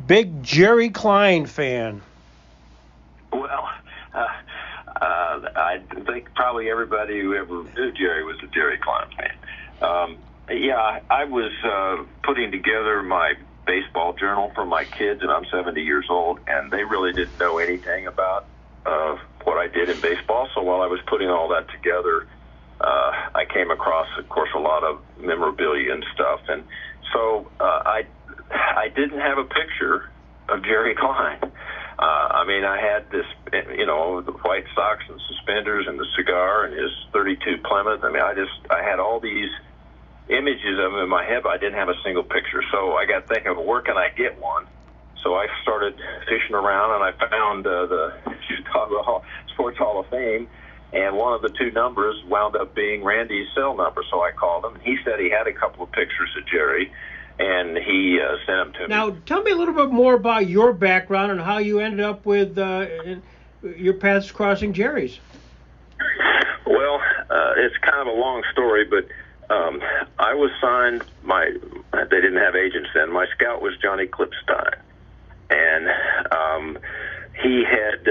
big Jerry Klein fan. Well, I think probably everybody who ever knew Jerry was a Jerry Klein fan. Yeah, I was putting together my baseball journal for my kids, and I'm 70 years old, and they really didn't know anything about what I did in baseball. So while I was putting all that together, I came across, of course, a lot of memorabilia and stuff. And so I didn't have a picture of Jerry Klein. I mean, I had this, the white socks and suspenders and the cigar and his 32 Plymouth. I mean, I had all these images of him in my head, but I didn't have a single picture. So I got thinking, where can I get one? So I started fishing around, and I found the Chicago Sports Hall of Fame, and one of the two numbers wound up being Randy's cell number. So I called him, and he said he had a couple of pictures of Jerry, and he sent them to me. Now, tell me a little bit more about your background and how you ended up with your paths crossing Jerry's. Well, it's kind of a long story, but I was signed. They didn't have agents then. My scout was Johnny Klipstein, and he had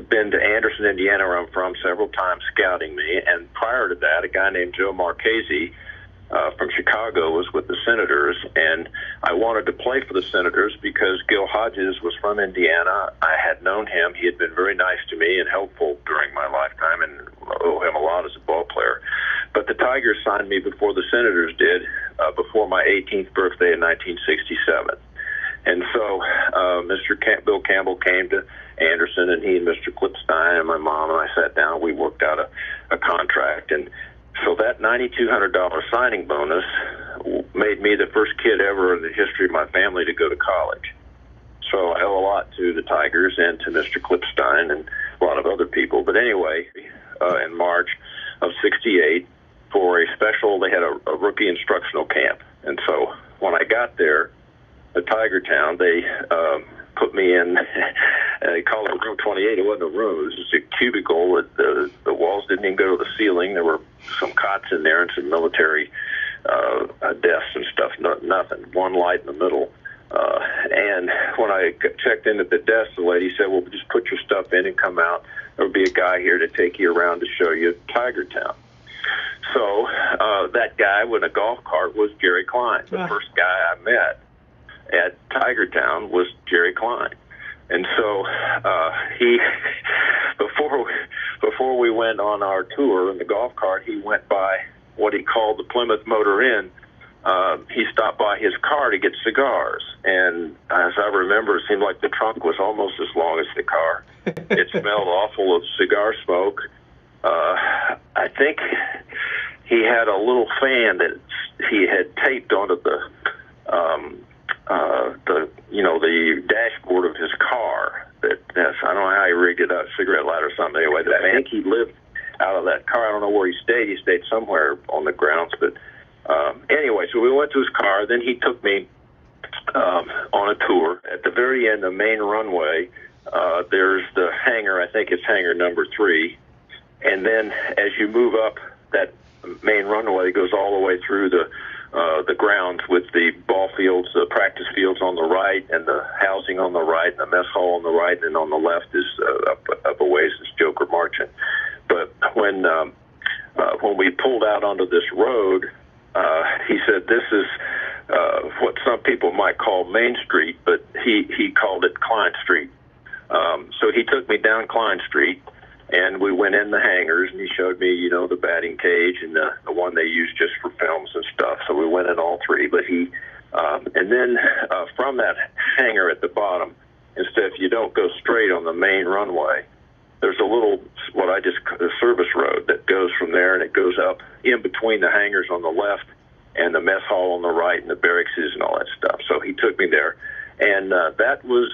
been to Anderson, Indiana, where I'm from, several times scouting me. And prior to that, a guy named Joe Marchese from Chicago was with the Senators, and I wanted to play for the Senators because Gil Hodges was from Indiana. I had known him. He had been very nice to me and helpful during my lifetime, and owe him a lot as a ball player. But the Tigers signed me before the Senators did, before my 18th birthday in 1967. And so Bill Campbell came to Anderson, and he and Mr. Klipstein and my mom and I sat down. We worked out a contract, and so that $9,200 signing bonus made me the first kid ever in the history of my family to go to college. So I owe a lot to the Tigers and to Mr. Klipstein and a lot of other people. But anyway, in March of '68, for a special, they had a rookie instructional camp. And so when I got there, at Tiger Town, they put me in, they called it room 28. It wasn't a room. It was just a cubicle. The walls didn't even go to the ceiling. There were some cots in there and some military desks and stuff. Nothing. One light in the middle. And when I checked in at the desk, the lady said, well, just put your stuff in and come out. There'll be a guy here to take you around to show you Tiger Town. So that guy with a golf cart was Jerry Klein. The first guy I met at Tiger Town was Jerry Klein. And so he, before we went on our tour in the golf cart, he went by what he called the Plymouth Motor Inn. He stopped by his car to get cigars. And as I remember, it seemed like the trunk was almost as long as the car. It smelled awful of cigar smoke. I think he had a little fan that he had taped onto the dashboard of his car. I don't know how he rigged it up, cigarette lighter or something. Anyway, I think he lived out of that car. I don't know where he stayed. He stayed somewhere on the grounds. But anyway, so we went to his car. Then he took me on a tour. At the very end, the main runway, there's the hangar. I think it's hangar number 3. And then as you move up, that main runway goes all the way through the grounds with the ball fields, the practice fields on the right, and the housing on the right, and the mess hall on the right, and on the left is up a ways is Joker Marchant. But when we pulled out onto this road, he said this is what some people might call Main Street, but he called it Klein Street. So he took me down Klein Street, and we went in the hangars, and he showed me, the batting cage and the one they use just for films and stuff. So we went in all 3. But and then from that hangar at the bottom, instead, if you don't go straight on the main runway, there's a little, a service road that goes from there, and it goes up in between the hangars on the left and the mess hall on the right and the barracks and all that stuff. So he took me there, and that was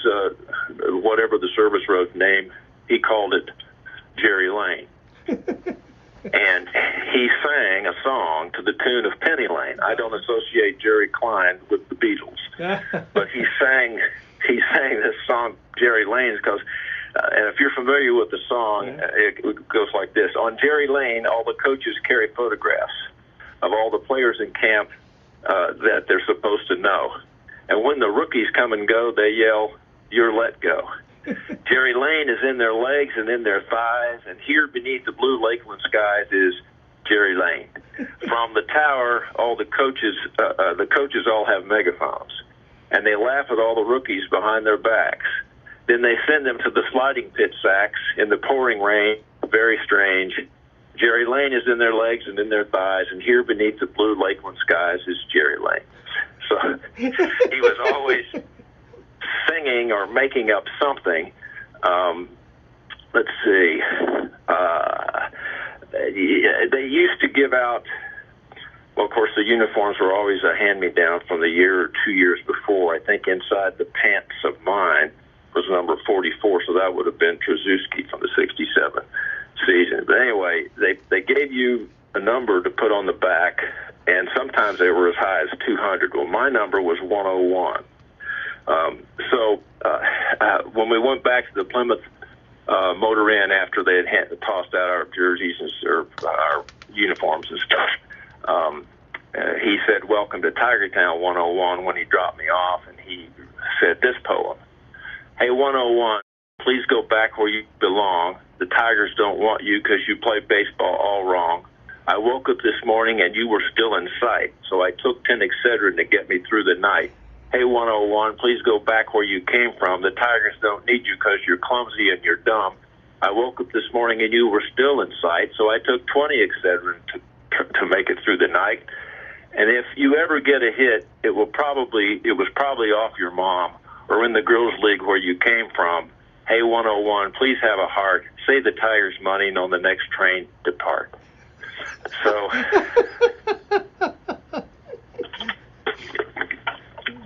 whatever the service road's name, he called it Jerry Lane. And he sang a song to the tune of Penny Lane. I don't associate Jerry Klein with the Beatles, but he sang this song, Jerry Lane, because, and if you're familiar with the song, it goes like this. On Jerry Lane, all the coaches carry photographs of all the players in camp that they're supposed to know. And when the rookies come and go, they yell, "You're let go." Jerry Lane is in their legs and in their thighs, and here beneath the blue Lakeland skies is Jerry Lane. From the tower, all the coaches all have megaphones, and they laugh at all the rookies behind their backs. Then they send them to the sliding pit sacks in the pouring rain. Very strange. Jerry Lane is in their legs and in their thighs, and here beneath the blue Lakeland skies is Jerry Lane. So he was always singing or making up something. Let's see. They used to give out, well, of course, the uniforms were always a hand-me-down from the year or 2 years before. I think inside the pants of mine was number 44, so that would have been Trzaskowski from the 67 season. But anyway, they gave you a number to put on the back, and sometimes they were as high as 200. Well, my number was 101. So when we went back to the Plymouth Motor Inn after they had tossed out our jerseys and our uniforms and stuff, he said, "Welcome to Tigertown 101" when he dropped me off, and he said this poem. "Hey, 101, please go back where you belong. The Tigers don't want you because you play baseball all wrong. I woke up this morning and you were still in sight, so I took 10 Excedrin to get me through the night. Hey, 101, please go back where you came from. The Tigers don't need you because you're clumsy and you're dumb. I woke up this morning and you were still in sight, so I took 20 Excedrin to make it through the night. And if you ever get a hit, it was probably off your mom or in the girls' league where you came from. Hey, 101, please have a heart. Save the Tigers money and on the next train depart." So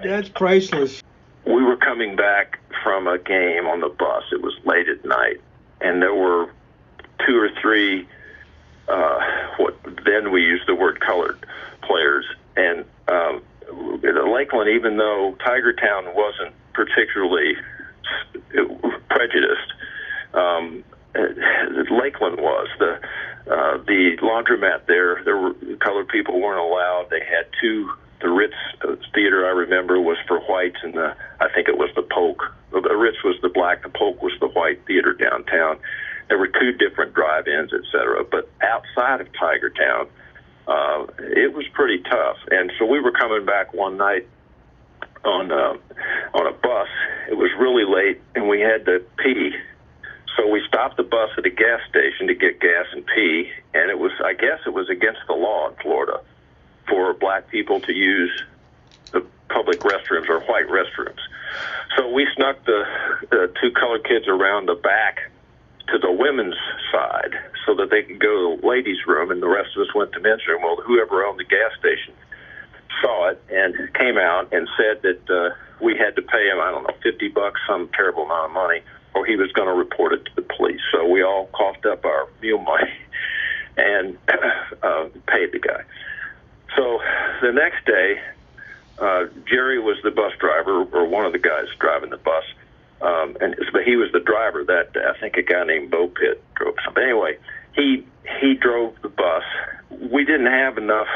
that's priceless. We were coming back from a game on the bus. It was late at night, and there were 2 or 3 what then we used the word colored players. And Lakeland, even though Tigertown wasn't particularly prejudiced, Lakeland was. The laundromat there were colored people weren't allowed. They had 2. The Ritz Theater, I remember, was for whites, and I think it was the Polk. The Ritz was the black, the Polk was the white theater downtown. There were 2 different drive-ins, etc. But outside of Tigertown, it was pretty tough. And so we were coming back one night on a bus. It was really late, and we had to pee. So we stopped the bus at a gas station to get gas and pee, and I guess it was against the law in Florida for black people to use the public restrooms or white restrooms. So we snuck the 2 colored kids around the back to the women's side so that they could go to the ladies' room, and the rest of us went to men's room. Well, whoever owned the gas station saw it and came out and said that we had to pay him, I don't know, $50, some terrible amount of money, or he was going to report it to the police. So we all coughed up our meal money and paid the guy. So the next day, Jerry was the bus driver, or one of the guys driving the bus, but he was the driver that day. I think a guy named Bo Pitt drove something. Anyway, he drove the bus. We didn't have enough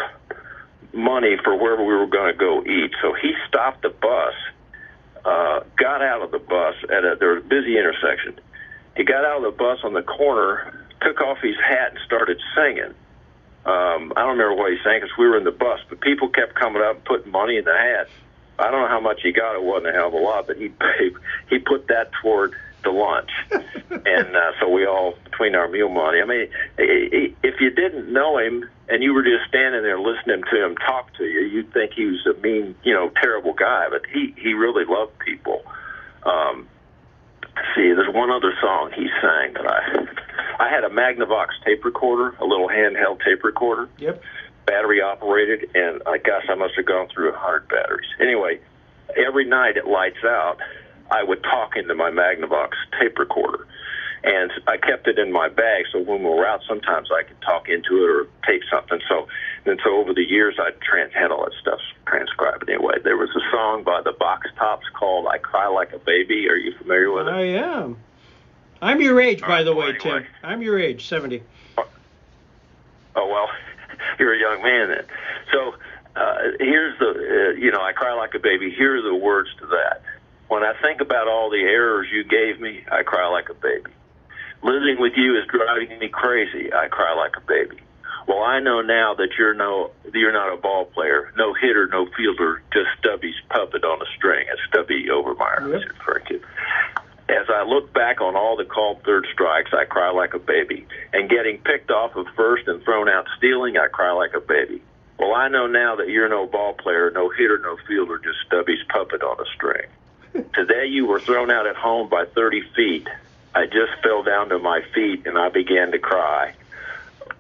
money for wherever we were going to go eat, so he stopped the bus, got out of the bus there was a busy intersection. He got out of the bus on the corner, took off his hat, and started singing. I don't remember what he sang because we were in the bus, but people kept coming up and putting money in the hat. I don't know how much he got. It wasn't a hell of a lot, but he put that toward the lunch. And so we all, between our meal money, I mean, if you didn't know him and you were just standing there listening to him talk to you, you'd think he was a mean, terrible guy, but he really loved people. See, there's one other song he sang that I had a Magnavox tape recorder, a little handheld tape recorder. Yep. Battery operated, and I guess I must have gone through 100 batteries. Anyway, every night at lights out, I would talk into my Magnavox tape recorder, and I kept it in my bag, so when we were out, sometimes I could talk into it or tape something. So over the years, I'd had all that stuff transcribed. Anyway, there was a song by the Box Tops called "I Cry Like a Baby." Are you familiar with it? I am. I'm your age, by the way, anyway. Tim. I'm your age, 70. Oh, well, you're a young man then. So here's the, I cry like a baby. Here are the words to that. When I think about all the errors you gave me, I cry like a baby. Living with you is driving me crazy. I cry like a baby. Well, I know now that you're not a ball player, no hitter, no fielder, just Stubby's puppet on a string. It's Stubby Overmeyer. Yep. Referring to. As I look back on all the called third strikes, I cry like a baby. And getting picked off of first and thrown out stealing, I cry like a baby. Well, I know now that you're no ball player, no hitter, no fielder, just Stubby's puppet on a string. Today you were thrown out at home by 30 feet. I just fell down to my feet and I began to cry.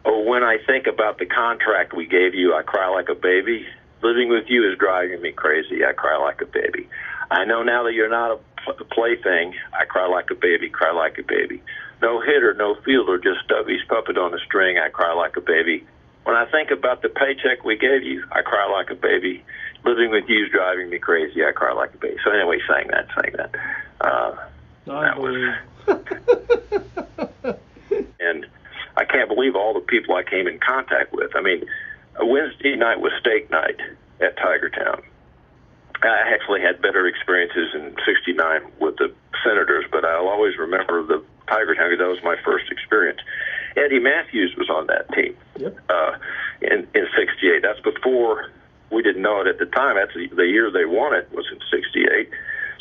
Oh, when I think about the contract we gave you, I cry like a baby. Living with you is driving me crazy. I cry like a baby. I know now that you're not a plaything. I cry like a baby, cry like a baby. No hitter, no fielder, just Stubby's puppet on a string. I cry like a baby. When I think about the paycheck we gave you, I cry like a baby. Living with you is driving me crazy. I cry like a baby. So anyway, sang that. That was, and I can't believe all the people I came in contact with. I mean, a Wednesday night was steak night at Tigertown. I actually had better experiences in '69 with the Senators, but I'll always remember the Tigertown because that was my first experience. Eddie Matthews was on that team. Yep. In '68. That's before, we didn't know it at the time. That's the year they won it was in '68.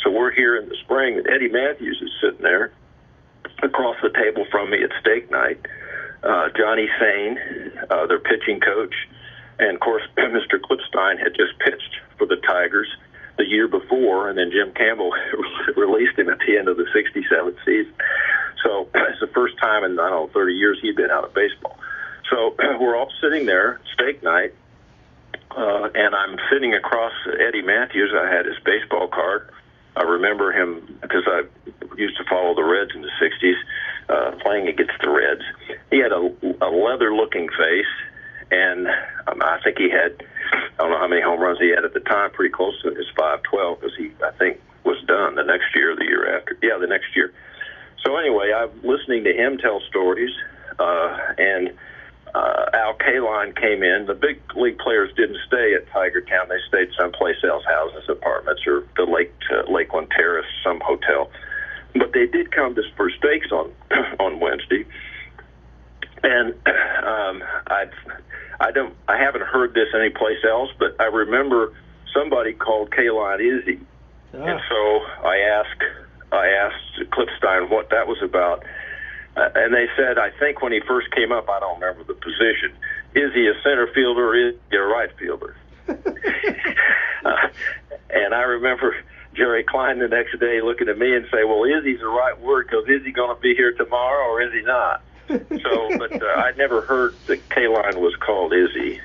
So we're here in the spring, and Eddie Matthews is sitting there across the table from me at steak night. Johnny Sain, their pitching coach, and of course Mr. Klipstein had just pitched for the Tigers the year before, and then Jim Campbell released him at the end of the '67 season. So it's the first time in, 30 years he'd been out of baseball. So we're all sitting there, steak night, and I'm sitting across Eddie Matthews. I had his baseball card. I remember him because I used to follow the Reds in the '60s, playing against the Reds. He had a leather-looking face, and I think he had, I don't know how many home runs he had at the time, pretty close to his 512, because he, I think, was done the next year or the year after. Yeah, the next year. So anyway, I'm listening to him tell stories, and Al Klein came in. The big league players didn't stay at Tigertown. They stayed someplace else, houses, apartments, or the Lakeland Terrace, some hotel. But they did come to for steaks on Wednesday. And I haven't heard this anyplace else, but I remember somebody called Klein Izzy. And so I asked Klipstein what that was about. And they said, I think when he first came up, I don't remember the position. Is he a center fielder or is he a right fielder? And I remember Jerry Klein the next day looking at me and say, well, Izzy's the right word because is he going to be here tomorrow or is he not? So, but I never heard that Klein was called Izzy.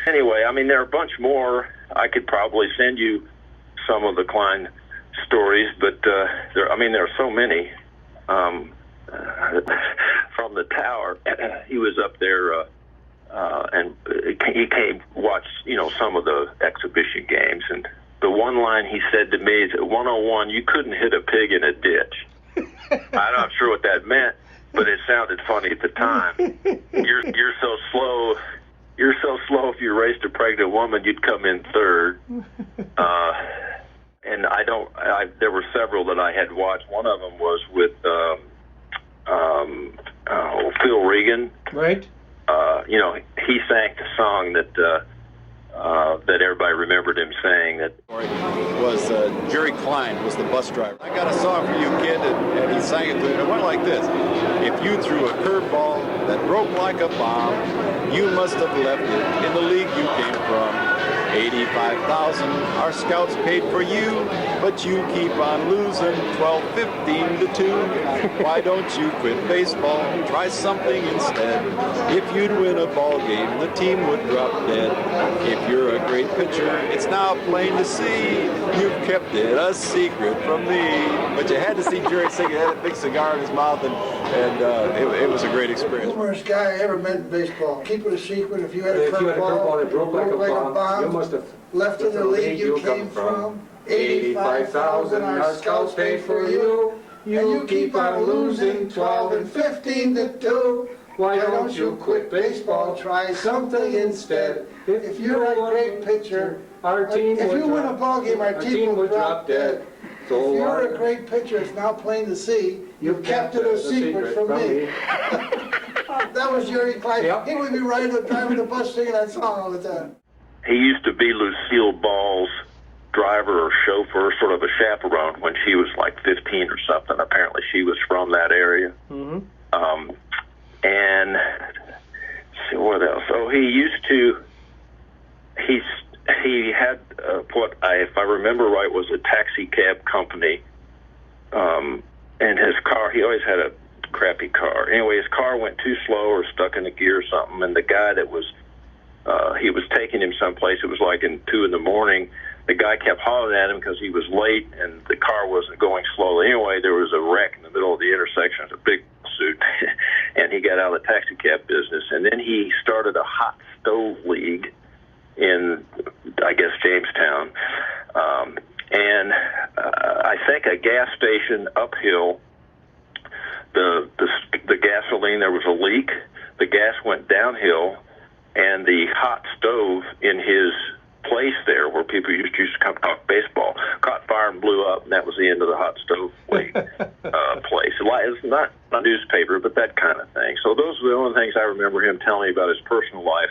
Anyway, I mean, there are a bunch more. I could probably send you some of the Klein stories, but there are so many. From the tower, he was up there, and he came watch, some of the exhibition games. And the one line he said to me is, at 101, you couldn't hit a pig in a ditch. I'm not sure what that meant, but it sounded funny at the time. You're so slow. You're so slow. If you raced a pregnant woman, you'd come in third. And there were several that I had watched. One of them was with Phil Regan. Right. He sang the song that everybody remembered him saying. That was Jerry Klein was the bus driver. I got a song for you, kid, and he sang it to me. And it went like this: if you threw a curveball that broke like a bomb, you must have left it in the league you came from. 85,000 our scouts paid for you, but you keep on losing 12-15 to 2. Why don't you quit baseball? Try something instead. If you'd win a ball game, the team would drop dead. If you're a great pitcher, it's now plain to see you've kept it a secret from me. But you had to see Jerry sing. He had a big cigar in his mouth, and it was a great experience. The worst guy I ever met in baseball. Keep it a secret. If you had a curveball that broke like a bomb, you must have left in the league you came from. 85,000 our scouts paid for you. You keep on losing 12-15 to 2. Why don't you quit baseball? Try something instead. If you're a great pitcher, our team If would you win a drop- ball game, our team will drop dead. So If you're a great pitcher, it's now plain to see, you've kept it a secret from me. That was Jerry Klein. Yep. He would be driving the bus singing that song all the time. He used to be Lucille Ball's driver or chauffeur, sort of a chaperone, when she was like 15 or something. Apparently she was from that area. Mm-hmm. And let's see what else. So he had if I remember right, was a taxi cab company. And his car, he always had a crappy car. Anyway, his car went too slow or stuck in a gear or something, and the guy that was he was taking him someplace. It was like in 2 a.m. The guy kept hollering at him because he was late and the car wasn't going slowly. Anyway, there was a wreck in the middle of the intersection. It was a big suit, and he got out of the taxi cab business. And then he started a hot stove league in, I guess, Jamestown. And I think a gas station uphill, the gasoline, there was a leak. The gas went downhill, and the hot stove in his place there where people used to come talk baseball caught fire and blew up, and that was the end of the hot stove league place. It's not a newspaper, but that kind of thing. So those are the only things I remember him telling me about his personal life.